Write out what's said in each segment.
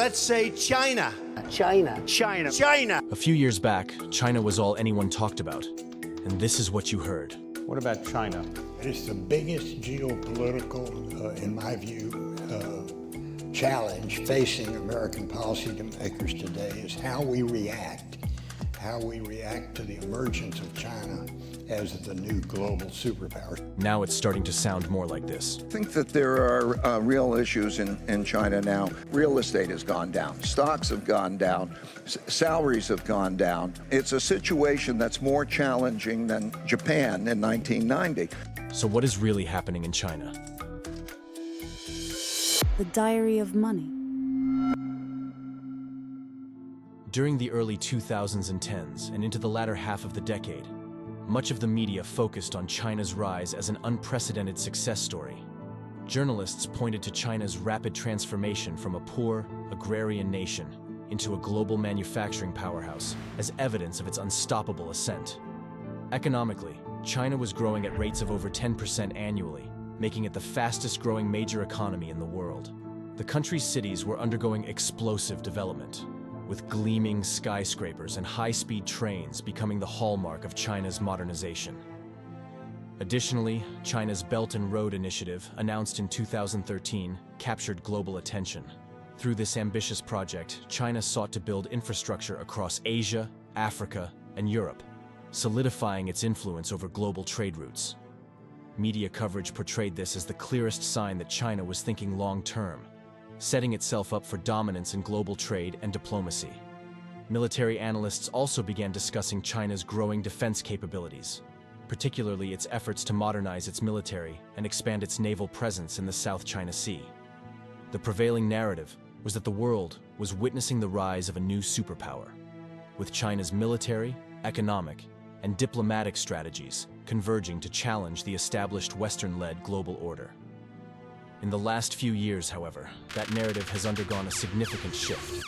Let's say China. China. China. China. A few years back, China was all anyone talked about. And this is what you heard. What about China? It is the biggest geopolitical, in my view, challenge facing American policymakers today is how we react to the emergence of China as the new global superpower. Now it's starting to sound more like this. I think that there are real issues in China now. Real estate has gone down. Stocks have gone down. Salaries have gone down. It's a situation that's more challenging than Japan in 1990. So what is really happening in China? The Diary of Money. During the early 2010s and into the latter half of the decade, much of the media focused on China's rise as an unprecedented success story. Journalists pointed to China's rapid transformation from a poor, agrarian nation into a global manufacturing powerhouse as evidence of its unstoppable ascent. Economically, China was growing at rates of over 10% annually, making it the fastest-growing major economy in the world. The country's cities were undergoing explosive development, with gleaming skyscrapers and high-speed trains becoming the hallmark of China's modernization. Additionally, China's Belt and Road Initiative, announced in 2013, captured global attention. Through this ambitious project, China sought to build infrastructure across Asia, Africa, and Europe, solidifying its influence over global trade routes. Media coverage portrayed this as the clearest sign that China was thinking long-term, setting itself up for dominance in global trade and diplomacy. Military analysts also began discussing China's growing defense capabilities, particularly its efforts to modernize its military and expand its naval presence in the South China Sea. The prevailing narrative was that the world was witnessing the rise of a new superpower, with China's military, economic, and diplomatic strategies converging to challenge the established Western-led global order. In the last few years, however, that narrative has undergone a significant shift.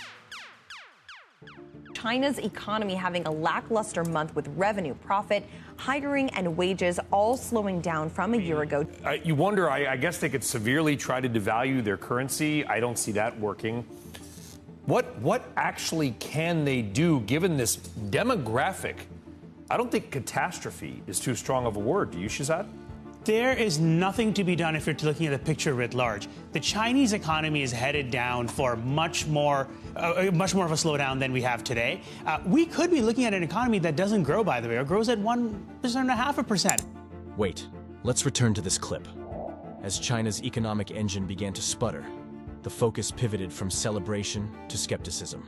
China's economy having a lackluster month with revenue, profit, hiring, and wages all slowing down from a year ago. You wonder, I guess they could severely try to devalue their currency. I don't see that working. What actually can they do given this demographic? I don't think catastrophe is too strong of a word. Do you, Shazad? There is nothing to be done if you're looking at the picture writ large. The Chinese economy is headed down for much more of a slowdown than we have today. We could be looking at an economy that doesn't grow, by the way, or grows at 1.5%. Wait, let's return to this clip. As China's economic engine began to sputter, the focus pivoted from celebration to skepticism.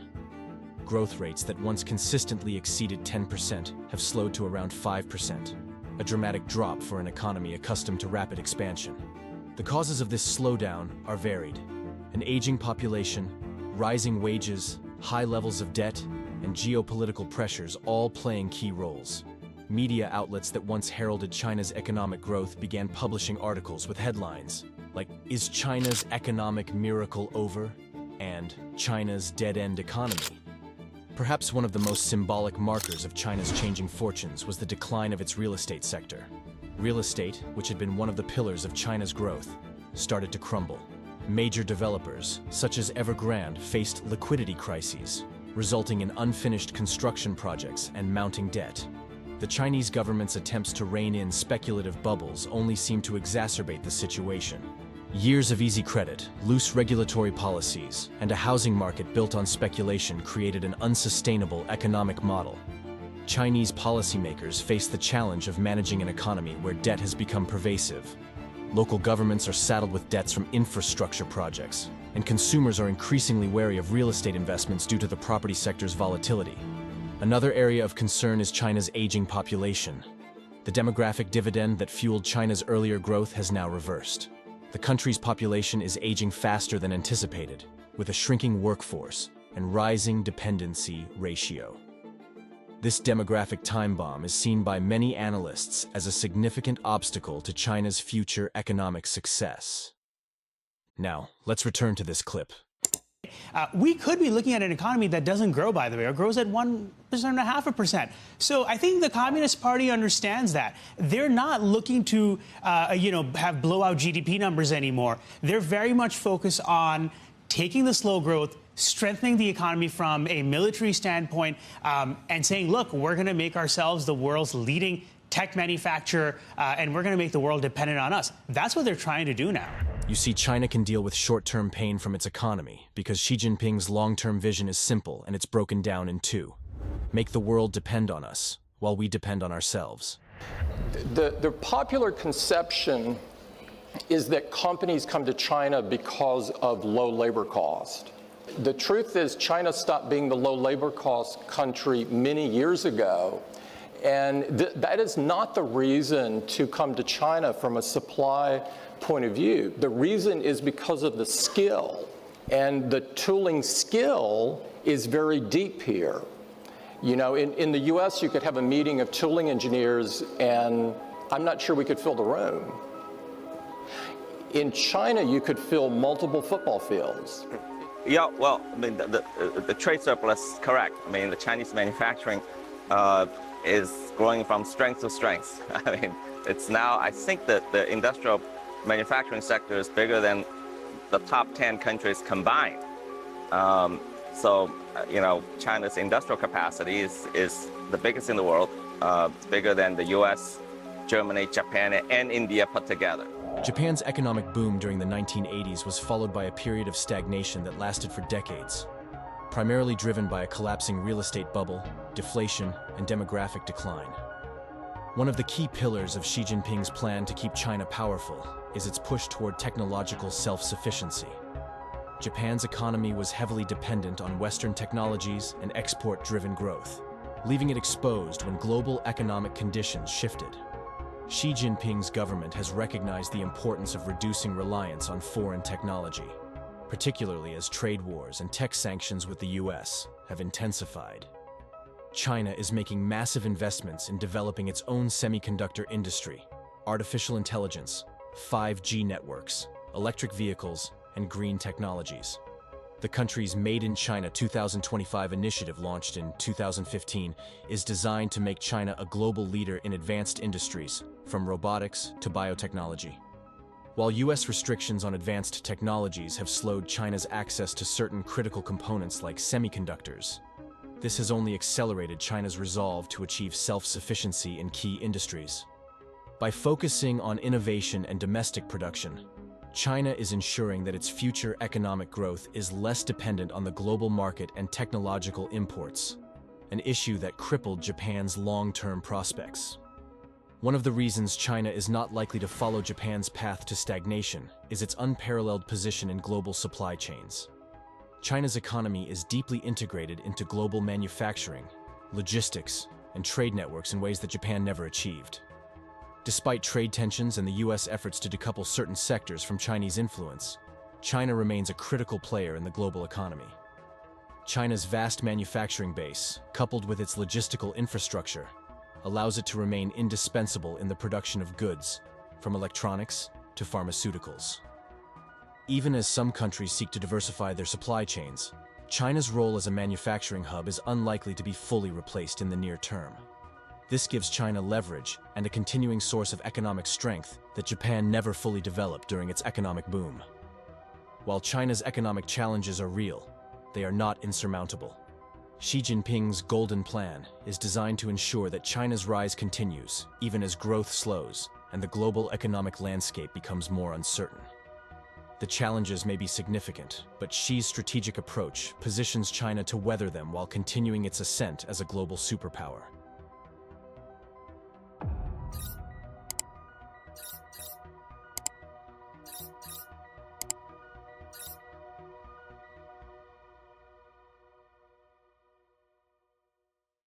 Growth rates that once consistently exceeded 10% have slowed to around 5%. A dramatic drop for an economy accustomed to rapid expansion. The causes of this slowdown are varied. An aging population, rising wages, high levels of debt, and geopolitical pressures all playing key roles. Media outlets that once heralded China's economic growth began publishing articles with headlines like, "Is China's economic miracle over?" and "China's dead-end economy." Perhaps one of the most symbolic markers of China's changing fortunes was the decline of its real estate sector. Real estate, which had been one of the pillars of China's growth, started to crumble. Major developers, such as Evergrande, faced liquidity crises, resulting in unfinished construction projects and mounting debt. The Chinese government's attempts to rein in speculative bubbles only seemed to exacerbate the situation. Years of easy credit, loose regulatory policies, and a housing market built on speculation created an unsustainable economic model. Chinese policymakers face the challenge of managing an economy where debt has become pervasive. Local governments are saddled with debts from infrastructure projects, and consumers are increasingly wary of real estate investments due to the property sector's volatility. Another area of concern is China's aging population. The demographic dividend that fueled China's earlier growth has now reversed. The country's population is aging faster than anticipated, with a shrinking workforce and rising dependency ratio. This demographic time bomb is seen by many analysts as a significant obstacle to China's future economic success. Now, let's return to this clip. We could be looking at an economy that doesn't grow, by the way, or grows at 1.5%. So I think the Communist Party understands that. They're not looking to, have blowout GDP numbers anymore. They're very much focused on taking the slow growth, strengthening the economy from a military standpoint, and saying, look, we're going to make ourselves the world's leading tech manufacturer, and we're going to make the world dependent on us. That's what they're trying to do now. You see, China can deal with short-term pain from its economy because Xi Jinping's long-term vision is simple and it's broken down in two. Make the world depend on us while we depend on ourselves. The popular conception is that companies come to China because of low labor cost. The truth is China stopped being the low labor cost country many years ago. And that is not the reason to come to China from a supply point of view. The reason is because of the skill. And the tooling skill is very deep here. You know, in the US, you could have a meeting of tooling engineers, and I'm not sure we could fill the room. In China, you could fill multiple football fields. Yeah, well, I mean, the trade surplus is correct. I mean, the Chinese manufacturing is growing from strength to strength. I mean, it's now, I think that the industrial manufacturing sector is bigger than the top 10 countries combined. So, you know, China's industrial capacity is the biggest in the world. It's bigger than the US, Germany, Japan, and India put together. Japan's economic boom during the 1980s was followed by a period of stagnation that lasted for decades, primarily driven by a collapsing real estate bubble, deflation, and demographic decline. One of the key pillars of Xi Jinping's plan to keep China powerful is its push toward technological self-sufficiency. Japan's economy was heavily dependent on Western technologies and export-driven growth, leaving it exposed when global economic conditions shifted. Xi Jinping's government has recognized the importance of reducing reliance on foreign technology, particularly as trade wars and tech sanctions with the US have intensified. China is making massive investments in developing its own semiconductor industry, artificial intelligence, 5G networks, electric vehicles, and green technologies. The country's Made in China 2025 initiative, launched in 2015, is designed to make China a global leader in advanced industries, from robotics to biotechnology. While US restrictions on advanced technologies have slowed China's access to certain critical components like semiconductors, this has only accelerated China's resolve to achieve self-sufficiency in key industries. By focusing on innovation and domestic production, China is ensuring that its future economic growth is less dependent on the global market and technological imports, an issue that crippled Japan's long-term prospects. One of the reasons China is not likely to follow Japan's path to stagnation is its unparalleled position in global supply chains. China's economy is deeply integrated into global manufacturing, logistics, and trade networks in ways that Japan never achieved. Despite trade tensions and the US efforts to decouple certain sectors from Chinese influence, China remains a critical player in the global economy. China's vast manufacturing base, coupled with its logistical infrastructure, allows it to remain indispensable in the production of goods, from electronics to pharmaceuticals. Even as some countries seek to diversify their supply chains, China's role as a manufacturing hub is unlikely to be fully replaced in the near term. This gives China leverage and a continuing source of economic strength that Japan never fully developed during its economic boom. While China's economic challenges are real, they are not insurmountable. Xi Jinping's Golden Plan is designed to ensure that China's rise continues, even as growth slows and the global economic landscape becomes more uncertain. The challenges may be significant, but Xi's strategic approach positions China to weather them while continuing its ascent as a global superpower.